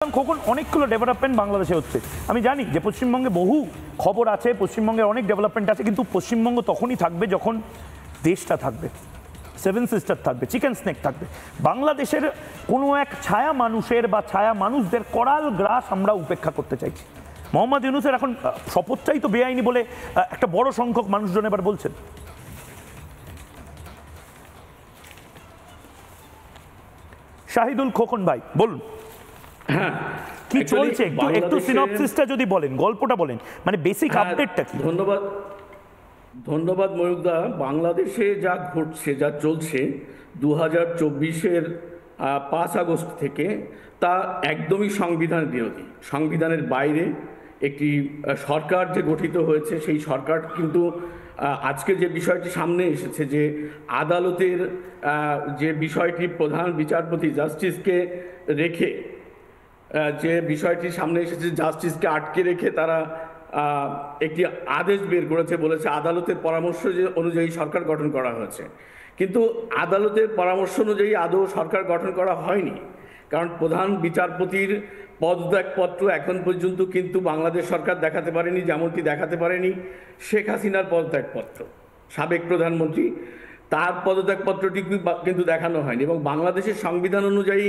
কখন অনেকগুলো ডেভেলপমেন্ট বাংলাদেশে হচ্ছে। আমি জানি যে পশ্চিমবঙ্গে বহু খবর আছে, পশ্চিমবঙ্গের অনেক ডেভেলপমেন্ট আছে, কিন্তু পশ্চিমবঙ্গ তখনই থাকবে যখন দেশটা থাকবে, সেভেন সিস্টার থাকবে, চিকেন স্নেক থাকবে। বাংলাদেশের কোনো এক ছায়া মানুষের বা ছায়া মানুষদের করাল গ্রাস আমরা উপেক্ষা করতে চাইছি। মোহাম্মদ ইউনূসের এখন শপথটাই তো বেআইনি বলে একটা বড় সংখ্যক মানুষজন এবার বলছেন। শাহিদুল খোকন ভাই বলুন, হ্যাঁ কি চলছে একটু সিনপসিসটা যদি বলেন, গল্পটা বলেন, মানে বেসিক আপডেটটা কি? ধন্যবাদ ময়ূকদা। বাংলাদেশে যা ঘটছে, যা চলছে 2024-এর 5 আগস্ট থেকে, তা একদমই সংবিধান বিরোধী। সংবিধানের বাইরে একটি সরকার যে গঠিত হয়েছে, সেই সরকার কিন্তু আজকে যে বিষয়টি সামনে এসেছে, যে আদালতের যে বিষয়টি প্রধান বিচারপতি জাস্টিসকে রেখে, যে বিষয়টি সামনে এসেছে, জাস্টিসকে আটকে রেখে তারা একটি আদেশ বের করেছে, বলেছে আদালতের পরামর্শ অনুযায়ী সরকার গঠন করা হয়েছে। কিন্তু আদালতের পরামর্শ অনুযায়ী আদৌ সরকার গঠন করা হয়নি, কারণ প্রধান বিচারপতির পদত্যাগপত্র এখন পর্যন্ত কিন্তু বাংলাদেশ সরকার দেখাতে পারেনি, যেমনটি দেখাতে পারেনি শেখ হাসিনার পদত্যাগপত্র। সাবেক প্রধানমন্ত্রী, তার পদত্যাগপত্রটি কিন্তু দেখানো হয়নি। এবং বাংলাদেশের সংবিধান অনুযায়ী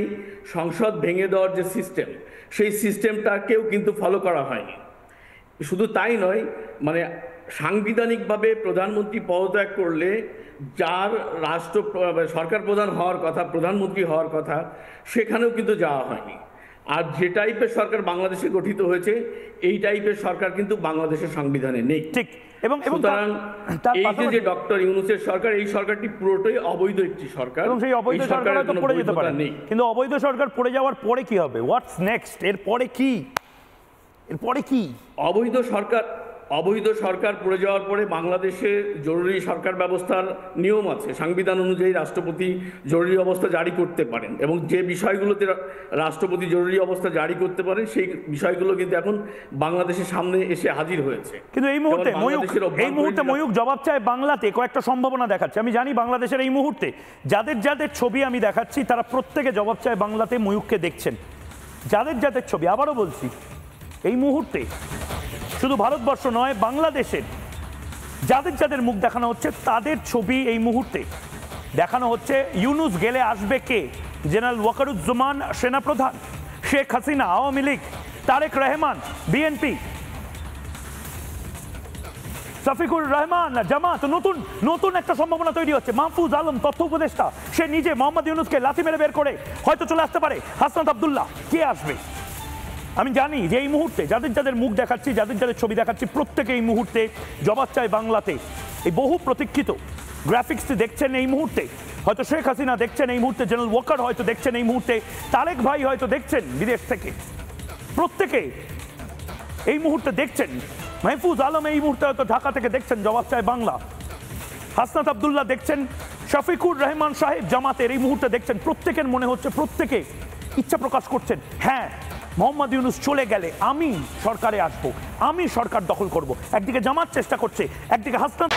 সংসদ ভেঙে দেওয়ার যে সিস্টেম, সেই সিস্টেমটাকেও কিন্তু ফলো করা হয়নি। শুধু তাই নয়, মানে সাংবিধানিকভাবে প্রধানমন্ত্রী পদত্যাগ করলে যার সরকার প্রধান হওয়ার কথা, প্রধানমন্ত্রী হওয়ার কথা, সেখানেও কিন্তু যাওয়া হয়নি। আর যে টাইপের সরকার বাংলাদেশে গঠিত হয়েছে, এই টাইপের সরকার কিন্তু বাংলাদেশের সংবিধানে নেই। ঠিক। এবং সুতরাং এই যে ডক্টর ইউনূসের সরকার, এই সরকারটি পুরোটাই অবৈধ একটি সরকার, এবং সেই অবৈধ সরকার হয়তো পড়ে যেতে পারে, কিন্তু অবৈধ সরকার পড়ে যাওয়ার পরে কি হবে? What's next? এরপরে কি? অবৈধ সরকার পড়ে যাওয়ার পরে বাংলাদেশে জরুরি সরকার ব্যবস্থার নিয়ম আছে। সংবিধান অনুযায়ী রাষ্ট্রপতি জরুরি অবস্থা জারি করতে পারেন, এবং যে বিষয়গুলোতে রাষ্ট্রপতি জরুরি অবস্থা জারি করতে পারেন, সেই বিষয়গুলো কিন্তু এখন বাংলাদেশের সামনে এসে হাজির হয়েছে। কিন্তু এই মুহূর্তে ময়ূক জবাব চায় বাংলাতে কয়েকটা সম্ভাবনা দেখাচ্ছে। আমি জানি বাংলাদেশের এই মুহূর্তে যাদের ছবি আমি দেখাচ্ছি, তারা প্রত্যেকে জবাব চায় বাংলাতে ময়ূককে দেখছেন। যাদের ছবি, আবারও বলছি, এই মুহূর্তে শুধু ভারতবর্ষ নয়, বাংলাদেশের যাদের মুখ দেখানো হচ্ছে, তাদের ছবি এই মুহূর্তে দেখানো হচ্ছে। ইউনূস গেলে আসবে কে? জেনারেল ওয়াকারুজ্জামান সেনাপ্রধান, শেখ হাসিনা আওয়ামী লীগ, তারেক রহমান বিএনপি, শফিকুর রহমান জামাত। নতুন একটা সম্ভাবনা তৈরি হচ্ছে। মাহফুজ আলম তথ্য উপদেষ্টা, সে নিজে মোহাম্মদ ইউনূসকে লাথি মেরে বের করে হয়তো চলে আসতে পারে। হাসনাত আব্দুল্লাহ, কে আসবে? আমি জানি যে এই মুহূর্তে যাদের মুখ দেখাচ্ছি, যাদের ছবি দেখাচ্ছি, প্রত্যেকে এই মুহূর্তে জবাব চায় বাংলাতে। এই বহু প্রতীক্ষিত গ্রাফিক্সটি দেখছেন এই মুহূর্তে, হয়তো শেখ হাসিনা দেখছেন এই মুহূর্তে, জেনারেল ওয়াকার হয়তো দেখছেন এই মুহূর্তে, তারেক ভাই হয়তো দেখছেন বিদেশ থেকে, প্রত্যেকে এই মুহূর্তে দেখছেন। মাহফুজ আলম এই মুহূর্তে হয়তো ঢাকা থেকে দেখছেন জবাব চায় বাংলা। হাসনাত আব্দুল্লাহ দেখছেন, শফিকুর রহমান সাহেব জামাতের এই মুহূর্তে দেখছেন। প্রত্যেকের মনে হচ্ছে, প্রত্যেকে ইচ্ছা প্রকাশ করছেন, হ্যাঁ, মোহাম্মদ ইউনূস চলে গেলে আমি সরকারে আসব, আমি সরকার দখল করব। একদিকে জামাত চেষ্টা করছে, একদিকে হাসনাত।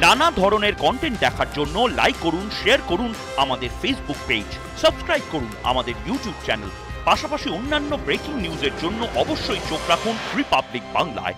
নানা ধরনের কন্টেন্ট দেখার জন্য লাইক করুন, শেয়ার করুন আমাদের ফেসবুক পেজ, সাবস্ক্রাইব করুন আমাদের ইউটিউব চ্যানেল। পাশাপাশি অন্যান্য ব্রেকিং নিউজের জন্য অবশ্যই চোখ রাখুন রিপাবলিক বাংলায়।